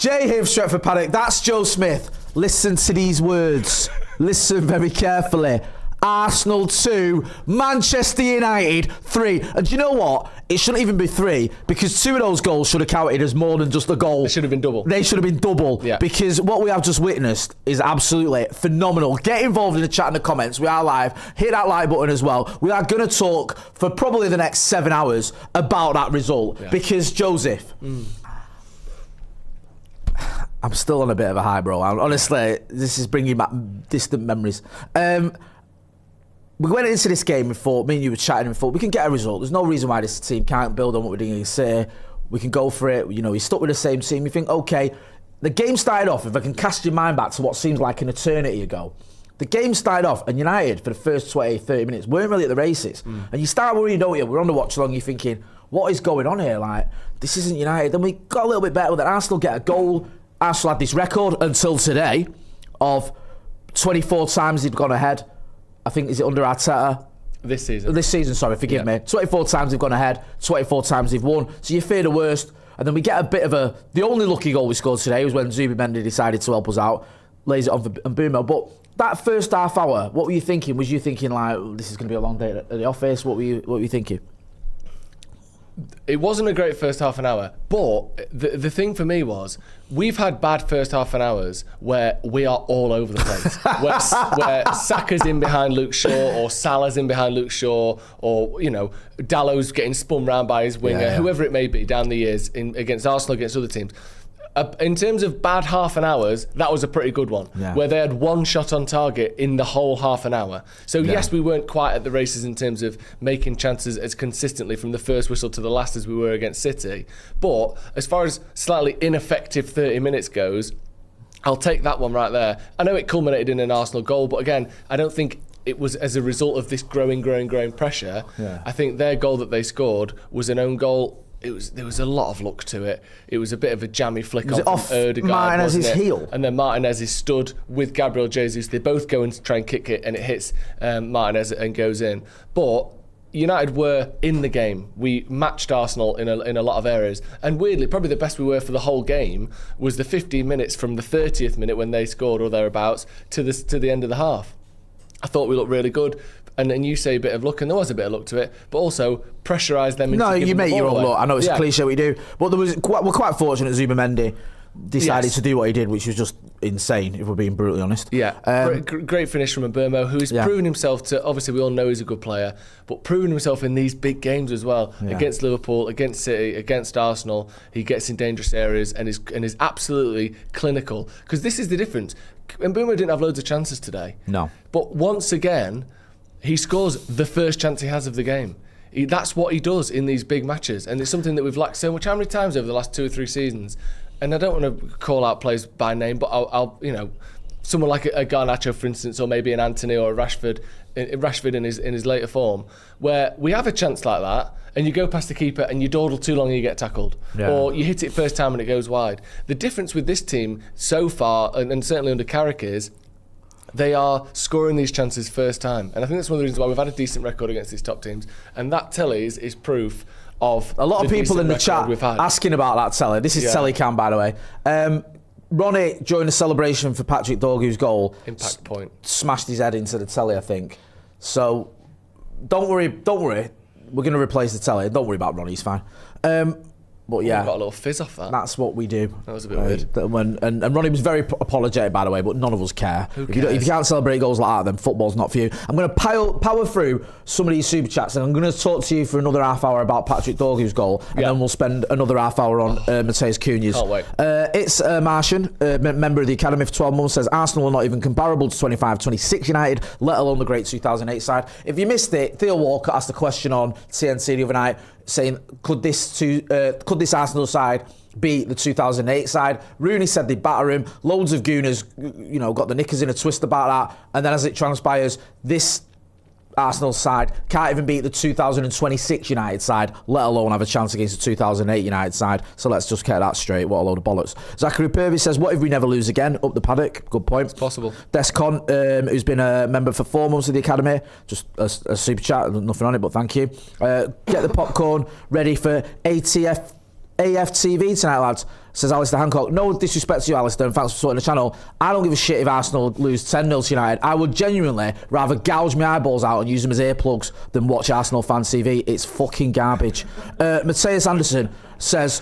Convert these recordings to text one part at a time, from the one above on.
Jay here, Stretford, Paddock. That's Joe Smith. Listen to these words. Listen very carefully. Arsenal 2, Manchester United 3. And do you know what? It shouldn't even be 3 because 2 of those goals should have counted as more than just a goal. They should have been double. They should have been double because what we have just witnessed is absolutely phenomenal. Get involved in the chat and the comments. We are live. Hit that like button as well. We are going to talk for probably the next 7 hours about that result because, Joseph, I'm still on a bit of a high, bro. Honestly, this is bringing back distant memories. We went into this game and thought, me and you were chatting and thought, we can get a result. There's no reason why this team can't build on what we're doing against City. We can go for it. You know, you stuck with the same team. You think, okay, the game started off, if I can cast your mind back to what seems like an eternity ago. The game started off, and United, for the first 20, 30 minutes, weren't really at the races. And you start worrying, don't you? We're on the watch along, you're thinking, what is going on here? Like, this isn't United. Then we got a little bit better with it. Arsenal get a goal. Arsenal had this record until today of 24 times they've gone ahead. I think, is it under Arteta? This season. This season, sorry, forgive me. 24 times they've gone ahead, 24 times they've won. So you fear the worst. And then we get a bit of a... The only lucky goal we scored today was when Zubimendi decided to help us out. Lays it on for Mbeumo. But that first half hour, what were you thinking? Was you thinking, like, this is going to be a long day at the office? What were you thinking? It wasn't a great first half an hour, but the thing for me was we've had bad first half an hours where we are all over the place. where Saka's in behind Luke Shaw, or Salah's in behind Luke Shaw, or, you know, Dallow's getting spun round by his winger, whoever it may be down the years against Arsenal, against other teams. In terms of bad half an hours, that was a pretty good one, where they had one shot on target in the whole half an hour. So yes, we weren't quite at the races in terms of making chances as consistently from the first whistle to the last as we were against City. But as far as slightly ineffective 30 minutes goes, I'll take that one right there. I know it culminated in an Arsenal goal, but again, I don't think it was as a result of this growing pressure. I think their goal that they scored was an own goal. There was a lot of luck to it. It was a bit of a jammy flick off Erdegaard, Martinez's heel. And then Martinez is stood with Gabriel Jesus. They both go and try and kick it, and it hits Martinez and goes in. But United were in the game. We matched Arsenal in a lot of areas. And weirdly, probably the best we were for the whole game was the 15 minutes from the 30th minute when they scored or thereabouts to the end of the half. I thought we looked really good. And then you say a bit of luck, and there was a bit of luck to it, but also pressurise them into you make your own luck. I know it's a cliche we do, but we're quite fortunate Zubimendi decided to do what he did, which was just insane, if we're being brutally honest. Great finish from Mbeumo, who's proven himself to, obviously we all know he's a good player, but proven himself in these big games as well, against Liverpool, against City, against Arsenal. He gets in dangerous areas and is absolutely clinical, because this is the difference. Mbeumo didn't have loads of chances today. No. But once again, he scores the first chance he has of the game. That's what he does in these big matches, and it's something that we've lacked so much. How many times over the last 2 or 3 seasons? And I don't want to call out players by name, but I'll someone like a Garnacho, for instance, or maybe an Anthony or a Rashford in his later form, where we have a chance like that, and you go past the keeper and you dawdle too long and you get tackled, or you hit it first time and it goes wide. The difference with this team so far, and certainly under Carrick, is they are scoring these chances first time. And I think that's one of the reasons why we've had a decent record against these top teams. And that telly is proof of a lot of people in the chat asking about that telly. This is telly cam, by the way. Ronnie, during the celebration for Patrick Dorgu's goal, impact point, smashed his head into the telly, I think. So don't worry. We're going to replace the telly. Don't worry about Ronnie, he's fine. But yeah, we got a little fizz off that. That's what we do. That was a bit weird. And Ronnie was very apologetic, by the way, but none of us care. If you can't celebrate goals like that, then football's not for you. I'm going to power through some of these super chats, and I'm going to talk to you for another half hour about Patrick Dorgu's goal, and then we'll spend another half hour on Mateus Cunha's. Can't wait. It's Martian, member of the academy for 12 months, says Arsenal are not even comparable to 25-26 United, let alone the great 2008 side. If you missed it, Theo Walker asked a question on TNT the other night, saying, could this Arsenal side beat the 2008 side? Rooney said they'd batter him. Loads of gooners, got the knickers in a twist about that. And then as it transpires, this Arsenal side can't even beat the 2026 United side, let alone have a chance against the 2008 United side. So let's just get that straight. What a load of bollocks. Zachary Purvis says, what if we never lose again? Up the Paddock. Good point. It's possible. Descon, who's been a member for 4 months of the academy, just a super chat, nothing on it, but thank you. Get the popcorn ready for AFTV tonight, lads. Says Alistair Hancock, no disrespect to you, Alistair, and thanks for supporting the channel. I don't give a shit if Arsenal lose 10-0 to United. I would genuinely rather gouge my eyeballs out and use them as earplugs than watch Arsenal fan TV. It's fucking garbage. Matthias Anderson says,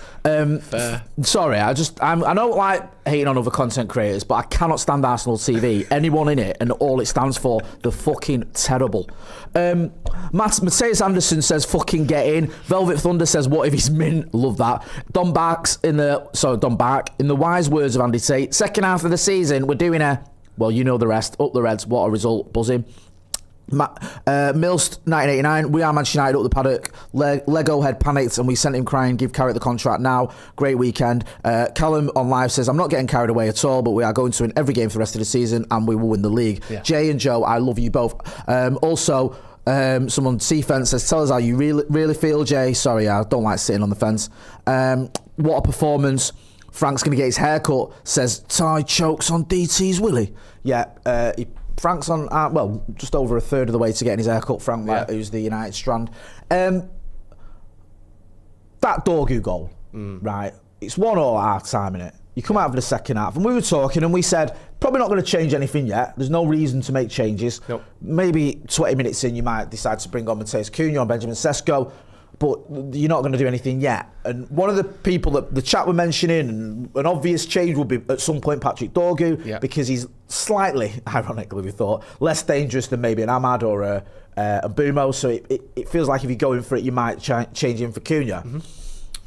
sorry, I don't like hating on other content creators, but I cannot stand Arsenal TV. Anyone in it and all it stands for, they're fucking terrible. Matthias Anderson says, fucking get in. Velvet Thunder says, what if he's mint? Love that. Don Bark, in the wise words of Andy Tate, second half of the season, we're doing well, you know the rest. Up the Reds, what a result, buzzing. Milst 1989, we are Manchester United up the paddock. Lego head panicked and we sent him crying, give Carrick the contract now. Great weekend. Callum on live says, I'm not getting carried away at all, but we are going to win every game for the rest of the season and we will win the league. Yeah. Jay and Joe, I love you both. Also, someone C-Fence says, tell us how you really feel, Jay. Sorry, I don't like sitting on the fence. What a performance. Frank's going to get his hair cut, says Ty chokes on DT's Willie. Yeah, Frank's on, just over a third of the way to getting his hair cut, Frank, who's the United strand. That Dorgu goal, right, it's 1-1 at half time, innit? You come out for the second half, and we were talking, and we said, probably not going to change anything yet. There's no reason to make changes. Nope. Maybe 20 minutes in, you might decide to bring on Mateus Cunha or Benjamin Sesko, but you're not going to do anything yet. And one of the people that the chat were mentioning, and an obvious change would be at some point Patrick Dorgu, because he's slightly, ironically we thought, less dangerous than maybe an Ahmad or a Mbeumo. So it feels like if you're going for it, you might change him for Cunha. Mm-hmm.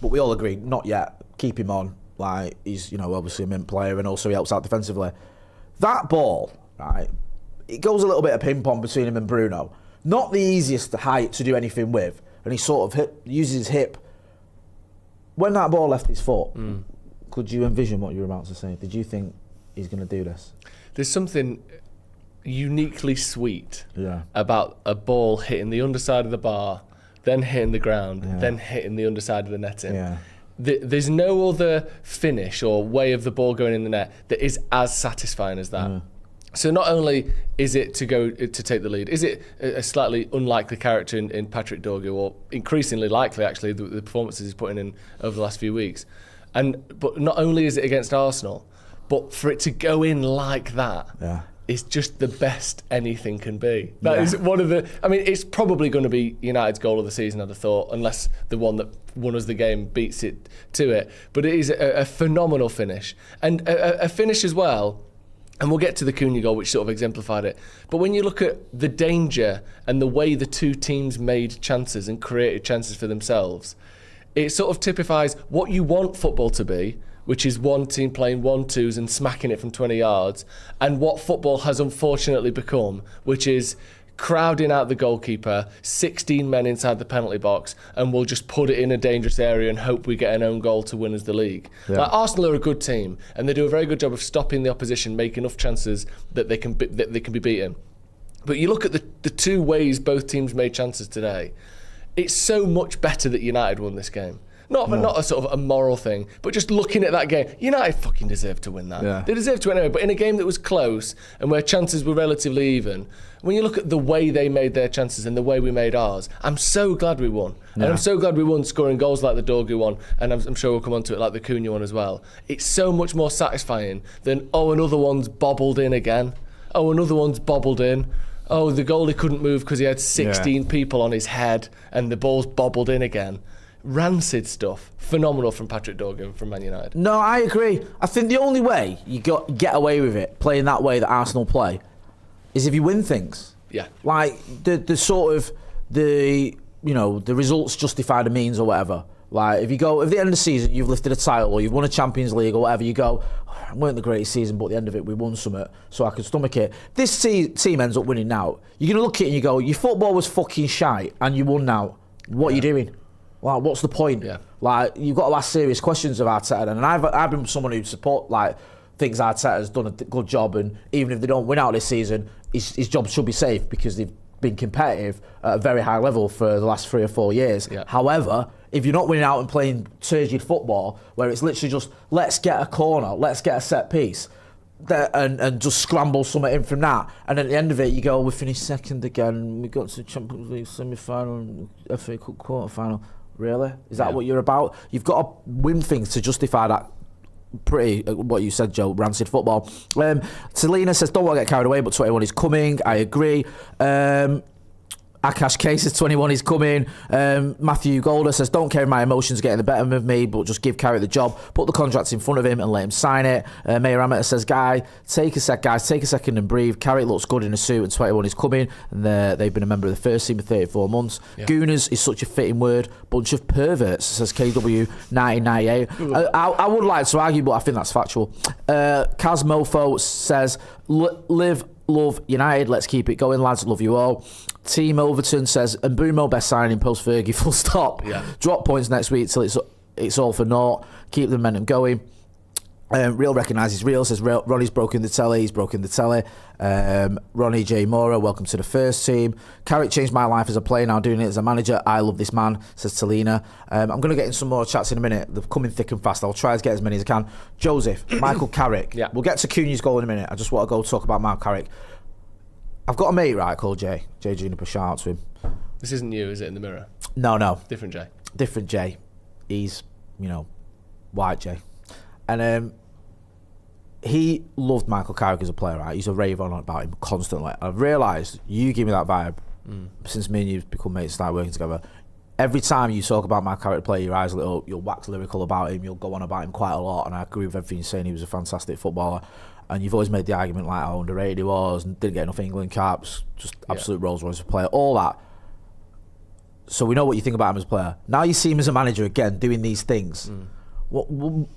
But we all agree, not yet. Keep him on. Like, he's, obviously a mint player, and also he helps out defensively. That ball, right, it goes a little bit of ping-pong between him and Bruno. Not the easiest height to do anything with. And he sort of uses his hip. When that ball left his foot, could you envision what you were about to say? Did you think he's going to do this? There's something uniquely sweet about a ball hitting the underside of the bar, then hitting the ground, then hitting the underside of the netting. Yeah. There's no other finish or way of the ball going in the net that is as satisfying as that. So not only is it to take the lead, is it a slightly unlikely character in Patrick Dorgu, or increasingly likely actually, the performances he's putting in over the last few weeks. But not only is it against Arsenal, but for it to go in like that is just the best anything can be. That is one of the, it's probably going to be United's goal of the season, I'd have thought, unless the one that won us the game beats it to it. But it is a phenomenal finish. And a finish as well. And we'll get to the Cunha goal, which sort of exemplified it. But when you look at the danger and the way the two teams made chances and created chances for themselves, it sort of typifies what you want football to be, which is one team playing 1-2s and smacking it from 20 yards, and what football has unfortunately become, which is crowding out the goalkeeper, 16 men inside the penalty box, and we'll just put it in a dangerous area and hope we get an own goal to win us the league. Yeah. Like, Arsenal are a good team, and they do a very good job of stopping the opposition, make enough chances that they can be beaten. But you look at the two ways both teams made chances today, it's so much better that United won this game. Not a sort of a moral thing, but just looking at that game, United fucking deserved to win that. Yeah. They deserved to win anyway, but in a game that was close and where chances were relatively even, when you look at the way they made their chances and the way we made ours, I'm so glad we won. Yeah. And I'm so glad we won scoring goals like the Dorgu one, and I'm sure we'll come on to it like the Cunha one as well. It's so much more satisfying than, another one's bobbled in again. Another one's bobbled in. The goalie couldn't move because he had 16 people on his head and the ball's bobbled in again. Rancid stuff. Phenomenal from Patrick Dorgu and from Man United. No, I agree. I think the only way you get away with it, playing that way that Arsenal play, is if you win things. Yeah. Like, the sort of, the results justify the means or whatever. Like, if the end of the season, you've lifted a title or you've won a Champions League or whatever, you go, it weren't the greatest season, but at the end of it, we won something, so I can stomach it. This team ends up winning now. You're going to look at it and you go, your football was fucking shite and you won now. What are you doing? Like, what's the point? Yeah. Like, you've got to ask serious questions of Arteta. And I've been someone who thinks Arteta's done a good job, and even if they don't win out this season, his job should be safe because they've been competitive at a very high level for the last 3 or 4 years. Yeah. However, if you're not winning out and playing turgid football, where it's literally just, let's get a corner, let's get a set piece, and just scramble something in from that, and at the end of it, you go, we finished second again, we got to the Champions League semi-final, FA Cup quarter-final. Really? Is that what you're about? You've got to win things to justify that pretty what you said, Joe, rancid football. Selena says, don't want to get carried away, but 21 is coming. I agree. Akash K says 21 is coming. Matthew Golder says, don't care if my emotions getting the better of me, but just give Carrick the job. Put the contracts in front of him and let him sign it. Mayor Amateur says, guys, take a second and breathe. Carrick looks good in a suit and 21 is coming. And they've been a member of the first team for 34 months. Yeah. Gooners is such a fitting word. Bunch of perverts, says KW 1998. I would like to argue, but I think that's factual. Kaz Mofo says, live, love, United. Let's keep it going, lads. Love you all. Team Overton says, and Mbeumo best signing post Fergie, full stop. Yeah. Drop points next week till it's all for naught. Keep the momentum going. Real recognises real, says Ronnie's broken the telly. He's broken the telly. Ronnie J. Mora, welcome to the first team. Carrick changed my life as a player, now doing it as a manager. I love this man, says Talina. I'm going to get in some more chats in a minute. They're coming thick and fast. I'll try to get as many as I can. Joseph, Michael Carrick. Yeah. We'll get to Cunha's goal in a minute. I just want to go talk about Michael Carrick. I've got a mate, right, called Jay Juniper, shout out to him. This isn't you, is it, in the mirror? No. Different Jay. Different Jay. He's, white Jay. And he loved Michael Carrick as a player, right? He's a rave on about him constantly. I've realised you give me that vibe since me and you've become mates, started working together. Every time you talk about Michael Carrick player, your eyes lit up, you'll wax lyrical about him, you'll go on about him quite a lot, and I agree with everything you're saying. He was a fantastic footballer. And you've always made the argument like how underrated he was and didn't get enough England caps, just absolute Rolls Royce player, all that. So we know what you think about him as a player. Now you see him as a manager again doing these things. What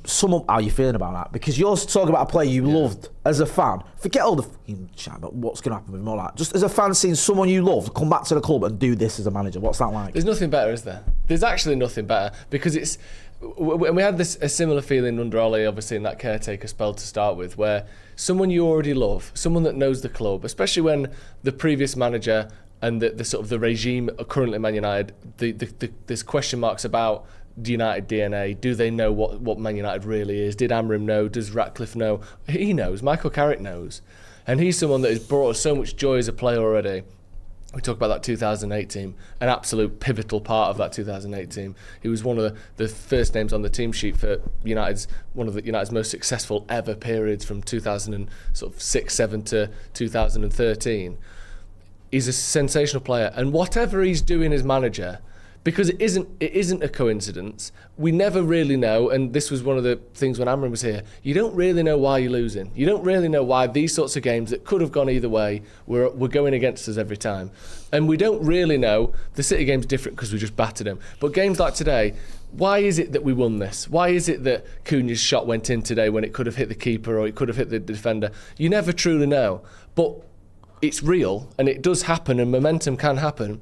sum up how you feeling about that? Because you're talking about a player you loved as a fan. Forget all the fucking chat about what's going to happen with him, all that. Just as a fan, seeing someone you loved come back to the club and do this as a manager. What's that like? There's nothing better, is there? There's actually nothing better, because it's. And we had a similar feeling under Ollie, obviously, in that caretaker spell to start with, where someone you already love, someone that knows the club, especially when the previous manager and the sort of the regime currently at Man United, there's question marks about the United DNA. Do they know what Man United really is? Did Amram know? Does Ratcliffe know? He knows. Michael Carrick knows. And he's someone that has brought us so much joy as a player already. We talk about that 2008 team, an absolute pivotal part of that 2008 team. He was one of the first names on the team sheet for one of United's most successful ever periods from 2006-7 to 2013. He's a sensational player, and whatever he's doing as manager, because it isn't a coincidence. We never really know, and this was one of the things when Amram was here. You don't really know why you're losing. You don't really know why these sorts of games that could have gone either way were going against us every time. And we don't really know. The City game's different because we just battered them. But games like today, why is it that we won this? Why is it that Cunha's shot went in today when it could have hit the keeper or it could have hit the defender? You never truly know. But it's real, and it does happen, and momentum can happen.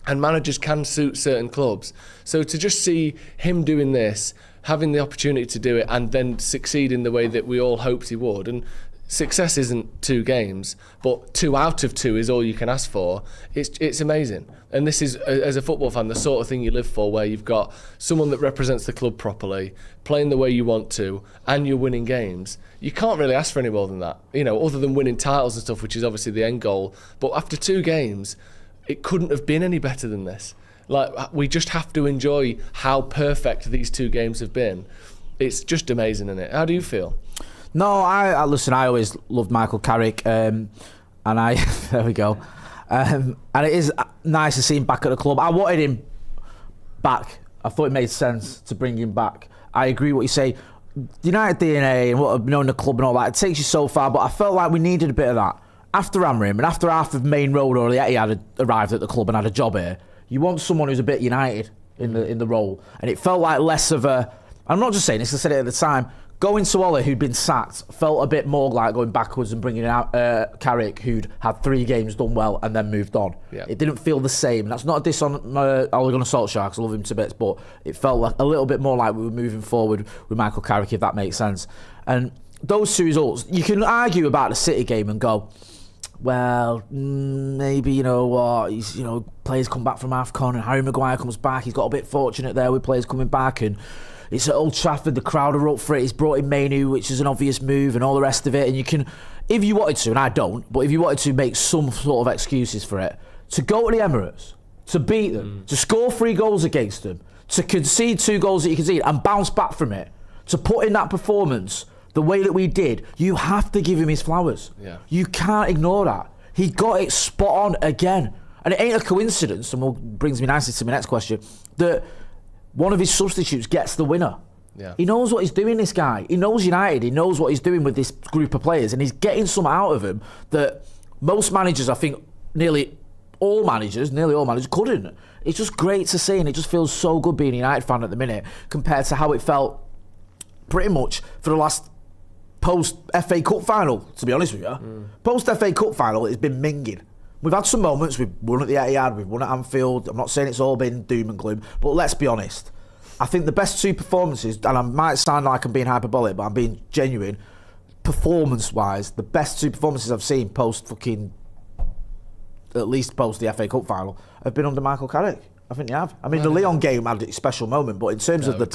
And managers can suit certain clubs. So to just see him doing this, having the opportunity to do it, and then succeed in the way that we all hoped he would, and success isn't 2 games, but 2 out of 2 is all you can ask for. It's amazing. And this is, as a football fan, the sort of thing you live for, where you've got someone that represents the club properly, playing the way you want to, and you're winning games. You can't really ask for any more than that, other than winning titles and stuff, which is obviously the end goal. But after 2 games, it couldn't have been any better than this. We just have to enjoy how perfect these 2 games have been. It's just amazing, isn't it? How do you feel? No, I listen. I always loved Michael Carrick, and there we go. And it is nice to see him back at the club. I wanted him back. I thought it made sense to bring him back. I agree what you say. United DNA and what I've known the club and all that, it takes you so far. But I felt like we needed a bit of that. After Amram and after half of Main Road already had arrived at the club and had a job here, you want someone who's a bit United in the role. And it felt like less of a... I'm not just saying this, I said it at the time. Going to Ollie, who'd been sacked, felt a bit more like going backwards and bringing out Carrick, who'd had 3 games done well and then moved on. Yeah. It didn't feel the same. That's not a diss on Ole Gunnar Solskjaer, because I love him to bits, but it felt like a little bit more like we were moving forward with Michael Carrick, if that makes sense. And those 2 results, you can argue about the City game and go, well, maybe, he's, players come back from AFCON and Harry Maguire comes back. He's got a bit fortunate there with players coming back, and it's at Old Trafford, the crowd are up for it. He's brought in Mainu, which is an obvious move, and all the rest of it. And you can, if you wanted to, and I don't, but if you wanted to make some sort of excuses for it, to go to the Emirates, to beat them, to score 3 goals against them, to concede 2 goals that you concede and bounce back from it, to put in that performance the way that we did, you have to give him his flowers. Yeah. You can't ignore that. He got it spot on again. And it ain't a coincidence, and brings me nicely to my next question, that one of his substitutes gets the winner. Yeah. He knows what he's doing, this guy. He knows United. He knows what he's doing with this group of players, and he's getting some out of him that most managers, I think, nearly all managers couldn't. It's just great to see, and it just feels so good being a United fan at the minute compared to how it felt pretty much for the last post FA Cup final, to be honest with you. Post FA Cup final, it's been minging. We've had some moments. We've won at the Etihad, we've won at Anfield. I'm not saying it's all been doom and gloom, but let's be honest. I think the best two performances, and I might sound like I'm being hyperbolic, but I'm being genuine, performance-wise, the best two performances I've seen at least post the FA Cup final, have been under Michael Carrick. I think they have. I mean, the Lyon game had a special moment, but in terms of the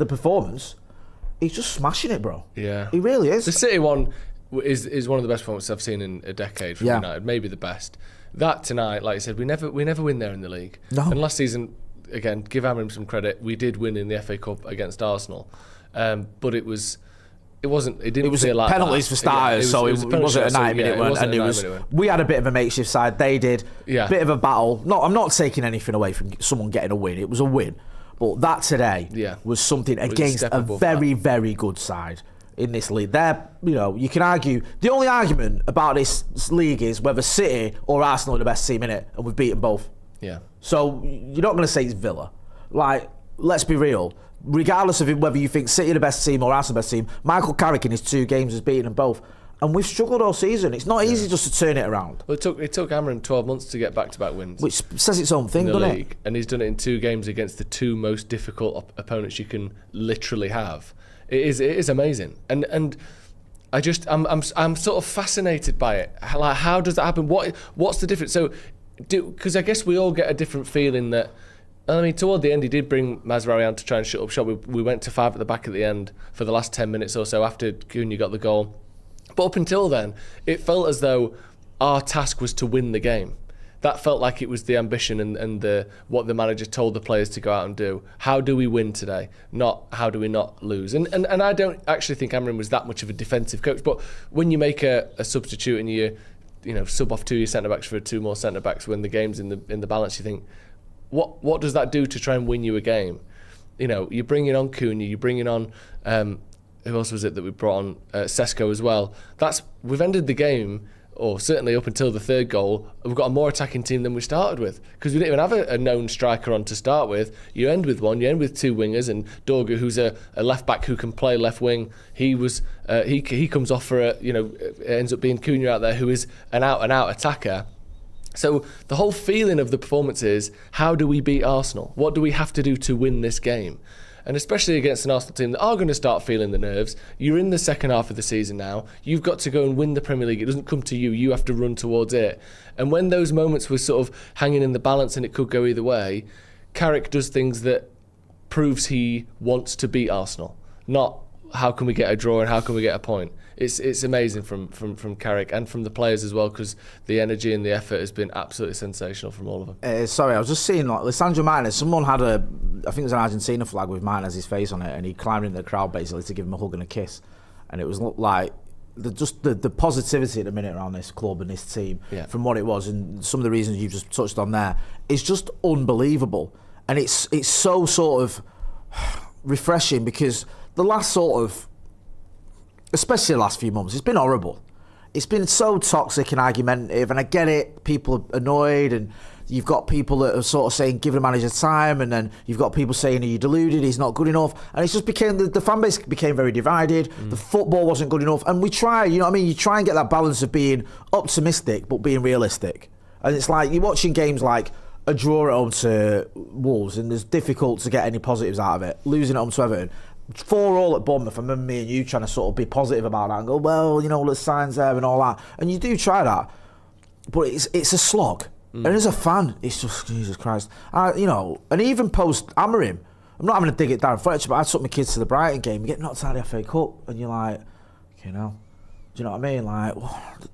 performance, he's just smashing it, bro. Yeah. He really is. The City one is one of the best performances I've seen in a decade from United, maybe the best. That tonight, like I said, we never win there in the league. No. And last season, again, give Amorim some credit, we did win in the FA Cup against Arsenal, but it didn't feel like penalties that. for starters, so it wasn't a 90-minute win, and it was. We had a bit of a makeshift side. They did. Yeah. Bit of a battle. No, I'm not taking anything away from someone getting a win. It was a win, but that today was something against a very, very good side in this league. You can argue. The only argument about this league is whether City or Arsenal are the best team in it, and we've beaten both. Yeah. So you're not going to say it's Villa. Like, let's be real. Regardless of whether you think City are the best team or Arsenal the best team, Michael Carrick in his 2 games has beaten them both. And we've struggled all season. It's not easy just to turn it around. Well, it took Amorim 12 months to get back-to-back wins. Which says its own thing, doesn't it? And he's done it in 2 games against the 2 most difficult opponents you can literally have. It is amazing. And I'm sort of fascinated by it. Like, how does that happen? What's the difference? So, because I guess we all get a different feeling that. I mean, toward the end, he did bring Mazraoui to try and shut up shop. We went to 5 at the back at the end for the last 10 minutes or so after Cunha got the goal. But up until then, it felt as though our task was to win the game. That felt like it was the ambition and what the manager told the players to go out and do. How do we win today? Not how do we not lose? And I don't actually think Amorim was that much of a defensive coach. But when you make a substitute and you sub off 2 of your centre-backs for 2 more centre-backs when the game's in the balance, you think, What does that do to try and win you a game? You're bringing on Cunha, you're bringing on who else was it that we brought on? Sesko as well. We've ended the game, or certainly up until the 3rd goal, we've got a more attacking team than we started with because we didn't even have a known striker on to start with. You end with one, you end with 2 wingers, and Dorgu, who's a left back who can play left wing, he comes off for ends up being Cunha out there, who is an out and out attacker. So the whole feeling of the performance is, how do we beat Arsenal? What do we have to do to win this game? And especially against an Arsenal team that are going to start feeling the nerves. You're in the second half of the season now. You've got to go and win the Premier League. It doesn't come to you. You have to run towards it. And when those moments were sort of hanging in the balance and it could go either way, Carrick does things that proves he wants to beat Arsenal. Not how can we get a draw and how can we get a point. It's amazing from Carrick and from the players as well, because the energy and the effort has been absolutely sensational from all of them. Sorry, I was just seeing Lisandro Martinez. Someone had I think it was an Argentina flag with Martinez's face on it, and he climbed into the crowd basically to give him a hug and a kiss, and it was like the positivity at the minute around this club and this team from what it was, and some of the reasons you've just touched on there is just unbelievable, and it's so sort of refreshing because the last sort of, especially the last few months, it's been horrible. It's been so toxic and argumentative, and I get it, people are annoyed, and you've got people that are sort of saying give the manager time, and then you've got people saying are you deluded, he's not good enough, and it's just became, the fan base became very divided, the football wasn't good enough, and we try, you try and get that balance of being optimistic but being realistic. And it's like, you're watching games like a draw at home to Wolves, and it's difficult to get any positives out of it, losing at home to Everton, 4-4 at Bournemouth. I remember me and you trying to sort of be positive about that and go, well, the signs there and all that. And you do try that, but it's a slog. And as a fan, it's just, Jesus Christ. And even post Amorim, I'm not having to dig it down Fletcher, but I took my kids to the Brighton game, you get knocked out of the FA Cup, and you're like, do you know what I mean? Like,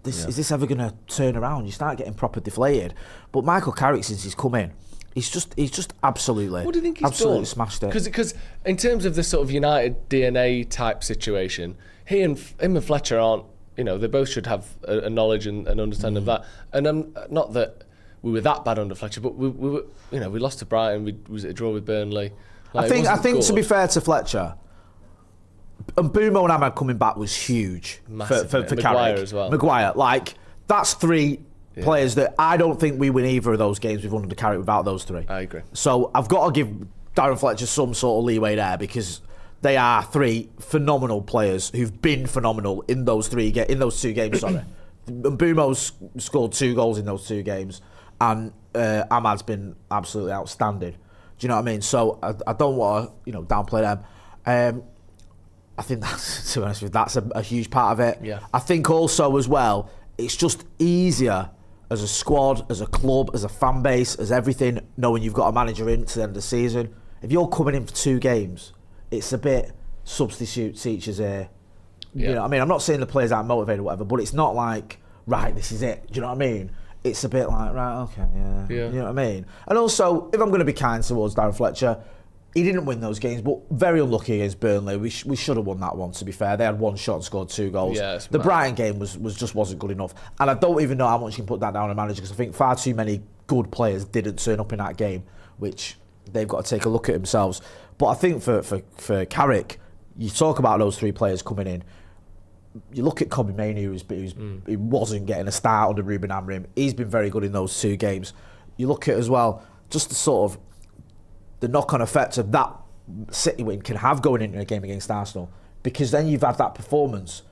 is this ever going to turn around? You start getting proper deflated. But Michael Carrick, since he's come in, He's just absolutely. What do you think he's absolutely done? Smashed it. Because in terms of the sort of United DNA type situation, him and Fletcher aren't. They both should have a knowledge and an understanding of that. And not that we were that bad under Fletcher, but we were. We lost to Brighton. We was at a draw with Burnley. I think to be fair to Fletcher, and Mbeumo and Ahmad coming back was huge for Maguire Carrick as well. Maguire, that's 3 players that I don't think we win either of those games we've won under Carrick without those 3. I agree. So I've got to give Darren Fletcher some sort of leeway there because they are 3 phenomenal players who've been phenomenal in those 2 games. Sorry, Mbeumo's scored 2 goals in those 2 games, and Ahmad's been absolutely outstanding. Do you know what I mean? So I don't want to downplay them. I think that's, to be honest with you, that's a huge part of it. Yeah. I think also as well, it's just easier as a squad, as a club, as a fan base, as everything, knowing you've got a manager in to the end of the season. If you're coming in for 2 games, it's a bit substitute teachers here. Yeah. You know what I mean? I'm not saying the players aren't motivated or whatever, but it's not like, right, this is it. Do you know what I mean? It's a bit like, right, okay, yeah. You know what I mean? And also, if I'm going to be kind towards Darren Fletcher, he didn't win those games, but very unlucky against Burnley. We should have won that one, to be fair. They had 1 shot and scored 2 goals. Yeah, the Brighton game wasn't good enough. And I don't even know how much you can put that down on a manager, because I think far too many good players didn't turn up in that game, which they've got to take a look at themselves. But I think for Carrick, you talk about those 3 players coming in. You look at Kobbie Mainoo, he wasn't getting a start under Ruben Amorim. He's been very good in those 2 games. You look at as well, just the sort of the knock-on effect of that City win can have going into a game against Arsenal, because then you've had that performance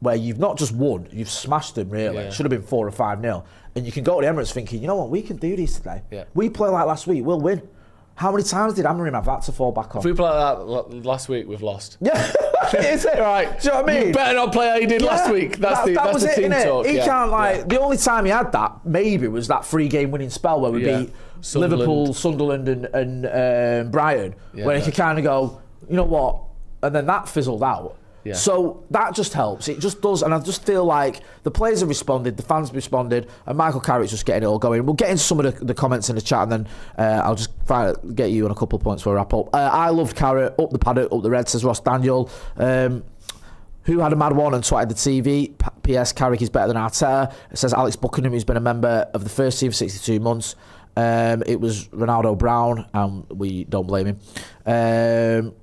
where you've not just won, you've smashed them really. Yeah. It should have been 4 or 5-0. And you can go to the Emirates thinking, you know what, we can do this today. Yeah. We play like last week, we'll win. How many times did Amorim have that to fall back on? If we play like that last week, we've lost. Yeah, is it? Right. Do you know what I mean? You better not play how you did last week. That's the team talk. He can't the only time he had that maybe was that 3-game winning spell where we beat Liverpool, Sunderland and Brighton, where he could kind of go, you know what, and then that fizzled out. Yeah. So that just helps. It just does, and I just feel like the players have responded, the fans have responded, and Michael Carrick's just getting it all going. We'll get into some of the comments in the chat, and then I'll just try to get you on a couple of points for a wrap up. I loved Carrick, up the Paddock, up the red, says Ross Daniel. Who had a mad one and twatted the TV? P.S. Carrick is better than Arteta. It says Alex Buckingham, who's been a member of the first team for 62 months. It was Ronaldo Brown, and we don't blame him.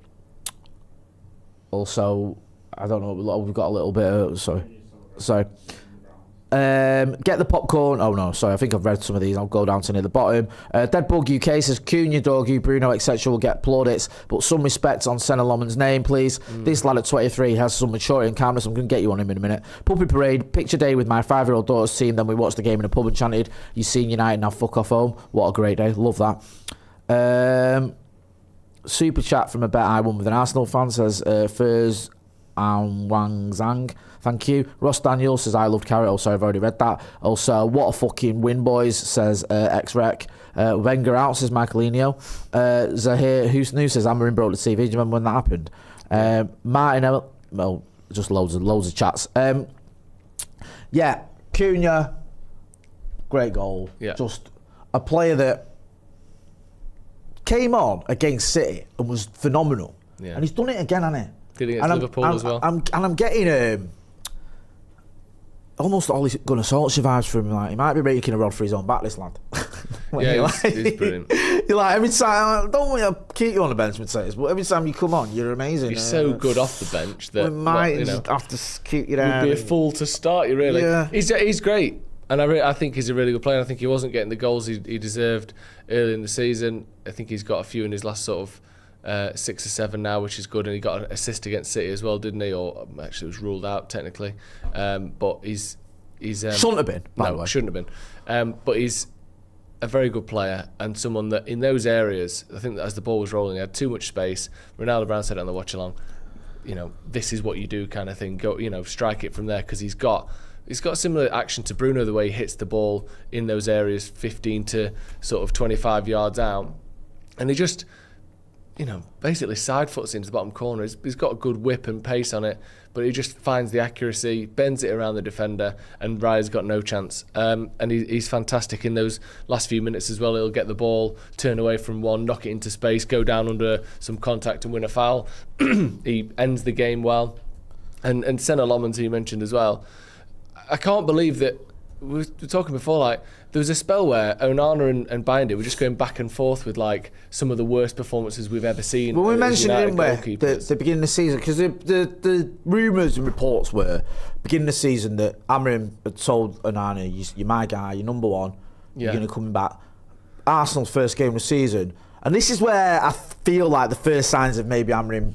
Also, I don't know, we've got a little bit of... Sorry. Get the popcorn. Oh no, sorry, I think I've read some of these. I'll go down to near the bottom. Deadbug UK says Cunha, Dorgu, Bruno, etc. will get plaudits, but some respect on Senne Lammens' name, please. This lad at 23 has some maturity and calmness. I'm going to get you on him in a minute. Puppy Parade, picture day with my 5-year-old daughter's team. Then we watched the game in a pub and chanted, "You seen United, now fuck off home." What a great day. Love that. Super chat from a bet I won with an Arsenal fan says Furs and Wang Zhang. Thank you. Ross Daniel says I loved Carrick. Also, I've already read that. Also, what a fucking win, boys, says X-Rec. Wenger out, says Michaelinho. Zahir Husnu says Amorim broke the TV. Do you remember when that happened? Martin, well, just loads of chats. Yeah, Cunha, great goal. Yeah. Just a player that came on against City and was phenomenal. Yeah. And he's done it again, hasn't he? Did against Liverpool as well. I'm getting almost Ole Gunnar Solskjaer vibes from him. Like, he might be breaking a rod for his own back, this lad. Yeah, he's brilliant. You're like, every time, I don't want to keep you on the bench, Mercedes, but every time you come on, you're amazing. He's so good off the bench that we might have to keep you down. Would be a fool to start you, really. Yeah. He's great. And I think he's a really good player. I think he wasn't getting the goals he deserved early in the season. I think he's got a few in his last sort of 6 or 7 now, which is good. And he got an assist against City as well, didn't he? Or actually, it was ruled out technically. But he's shouldn't have been. By the way. Shouldn't have been. But he's a very good player and someone that in those areas, I think that as the ball was rolling, he had too much space. Ronaldo Brown said it on the watch along. This is what you do, kind of thing. Go, strike it from there, because he's got similar action to Bruno, the way he hits the ball in those areas, 15 to sort of 25 yards out, and basically side foots into the bottom corner. He's got a good whip and pace on it, but he just finds the accuracy, bends it around the defender, and Raya's got no chance. And he's fantastic in those last few minutes as well. He'll get the ball, turn away from one, knock it into space, go down under some contact and win a foul. He ends the game well. And Senne Lammens, who you mentioned as well. I can't believe that, we were talking before, like, there was a spell where Onana and Binder were just going back and forth with like some of the worst performances we've ever seen. Well, we mentioned it, didn't we, the beginning of the season, because the rumours and reports were beginning of the season that Amorim had told Onana, "You're my guy, you're number one, you're going to come back." Arsenal's first game of the season, and this is where I feel like the first signs of maybe Amorim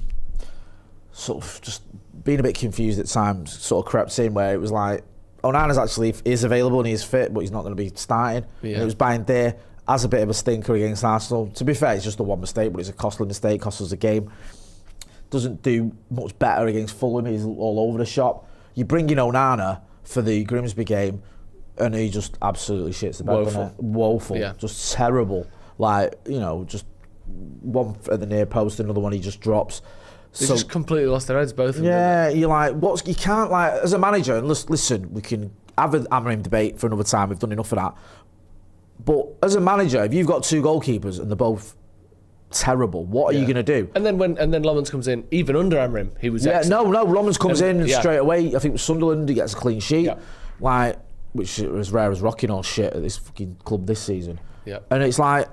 sort of just being a bit confused at times sort of crept in, where it was like, Onana's actually is available and he's fit, but he's not going to be starting. Yeah. And it was Binder as a bit of a stinker against Arsenal. To be fair, it's just the one mistake, but it's a costly mistake, costs us a game. Doesn't do much better against Fulham. He's all over the shop. You bring in Onana for the Grimsby game, and he just absolutely shits the bed. Woeful. Yeah. Just terrible. Like, just one at the near post, another one he just drops. They just completely lost their heads, both of them. Yeah, you're like, you can't, like, as a manager, and listen, we can have an Amorim debate for another time, we've done enough of that. But as a manager, if you've got two goalkeepers and they're both terrible, what are you going to do? And then Lammens comes in, even under Amorim, he was excellent. No, Lammens comes in straight away. I think with Sunderland, he gets a clean sheet, which is as rare as rocking all shit at this fucking club this season. Yeah. And it's like,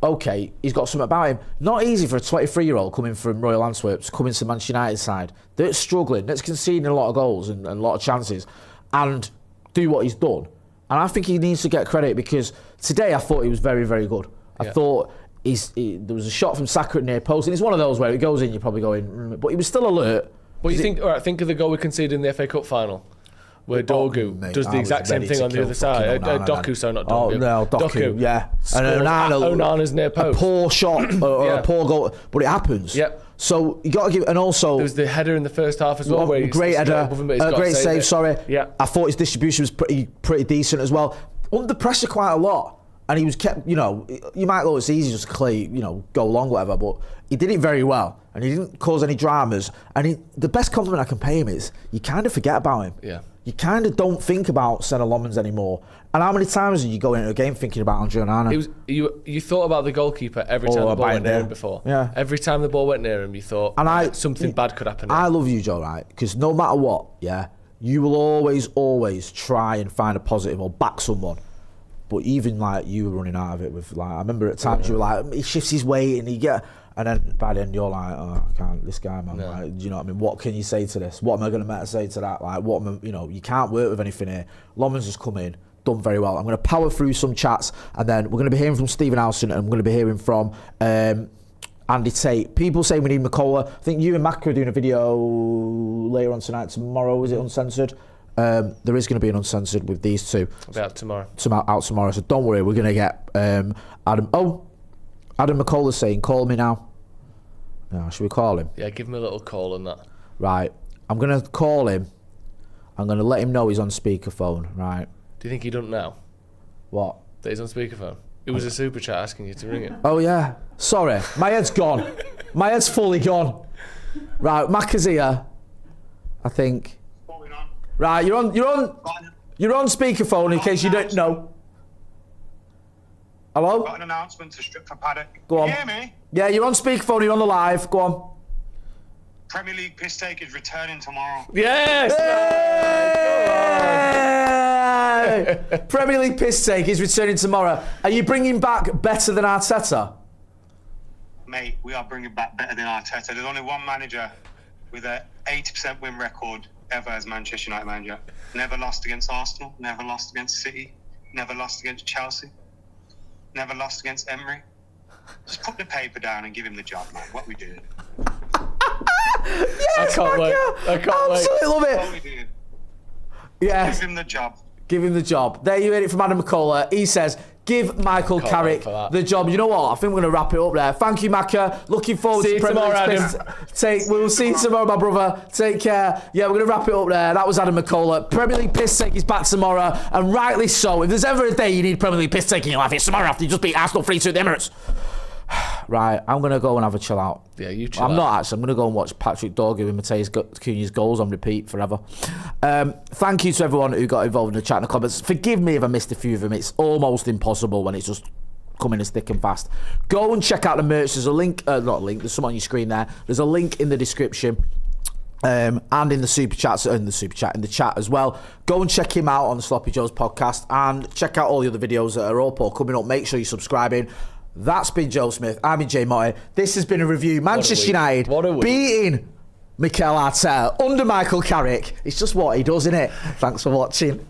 okay, he's got something about him. Not easy for a 23-year-old coming from Royal Antwerp to come into the Manchester United side that's struggling, that's conceding a lot of goals and a lot of chances, and do what he's done. And I think he needs to get credit, because today I thought he was very, very good. I thought there was a shot from Saka at near post, and it's one of those where it goes in, you're probably going, but he was still alert. But you think, think of the goal we conceded in the FA Cup final, where Dorgu does the exact same thing on the other side. Doku, so not Dorgu. Oh, no, Doku, yeah. And Onana's near post. A poor shot or a poor goal, but it happens. Yep. So you got to give, and also there was the header in the first half as well. Where great header, great save. Sorry. Yeah. I thought his distribution was pretty decent as well. Under pressure quite a lot, and he was kept. You might go, it's easy just to play, go long, whatever. But he did it very well, and he didn't cause any dramas. And the best compliment I can pay him is you kind of forget about him. Yeah. You kind of don't think about Senne Lammens anymore. And how many times did you go into a game thinking about Andre Onana? You thought about the goalkeeper every time the ball went near him before. Yeah. Every time the ball went near him, you thought something bad could happen. I love you, Joe, right? Because no matter what, you will always try and find a positive or back someone. But even like you were running out of it with like, I remember at times you were like, he shifts his weight and and then by the end you're like, oh, I can't, this guy, man. No. Like, do you know what I mean? What can you say to this? What am I going to say to that? Like, you can't work with anything here. Lammens has come in, done very well. I'm going to power through some chats, and then we're going to be hearing from Stephen Howson, and we're going to be hearing from Andy Tate. People say we need McCullough. I think you and Mac are doing a video later on tonight. Tomorrow, is it uncensored? There is going to be an uncensored with these two. It'll be out tomorrow. Out tomorrow. So don't worry, we're going to get Adam. Oh, Adam McCullough's saying, call me now. Yeah, should we call him? Yeah, give him a little call on that. Right. I'm going to call him. I'm going to let him know he's on speakerphone, right? Do you think he doesn't know? What? That he's on speakerphone? It was a super chat asking you to ring him. Oh, yeah. Sorry. My head's gone. My head's fully gone. Right, Mac is here, I think. Right, you're on speakerphone in case you don't know. Hello? Got an announcement to Stretford Paddock. Go on. Can you hear me? Yeah, you're on speakerphone, you're on the live. Go on. Premier League piss take is returning tomorrow. Yes! Hey! Premier League piss take is returning tomorrow. Are you bringing back better than Arteta? Mate, we are bringing back better than Arteta. There's only one manager with an 80% win record ever as Manchester United manager. Never lost against Arsenal, never lost against City, never lost against Chelsea, never lost against Emery. Just put the paper down and give him the job, man. What we doing? Yes, I can't wait. Absolutely love it. What we doing? Yes. Give him the job. Give him the job. There you heard it from Adam McCullough. He says, give Michael Carrick the job. You know what? I think we're going to wrap it up there. Thank you, Macca. Looking forward to tomorrow, Adam. We'll see you tomorrow, my brother. Take care. Yeah, we're going to wrap it up there. That was Adam McCullough. Premier League piss take is back tomorrow, and rightly so. If there's ever a day you need Premier League piss take in your life, it's tomorrow after you just beat Arsenal 3-2 at the Emirates. Right, I'm going to go and have a chill out. Yeah, you chill I'm out. not actually. I'm going to go and watch Patrick Dorgu and Mateus Cunha's goals on repeat forever. Thank you to everyone who got involved in the chat and the comments. Forgive me if I missed a few of them. It's almost impossible when it's just coming as thick and fast. Go and check out the merch. There's a link, not a link, there's some on your screen there. There's a link in the description. And in the super chats, in the chat as well. Go and check him out on the Sloppy Joe's podcast and check out all the other videos that are up or coming up. Make sure you're subscribing. That's been Joe Smith. I'm Jay Motti. This has been a review. Manchester United beating Mikel Arteta under Michael Carrick. It's just what he does, isn't it? Thanks for watching.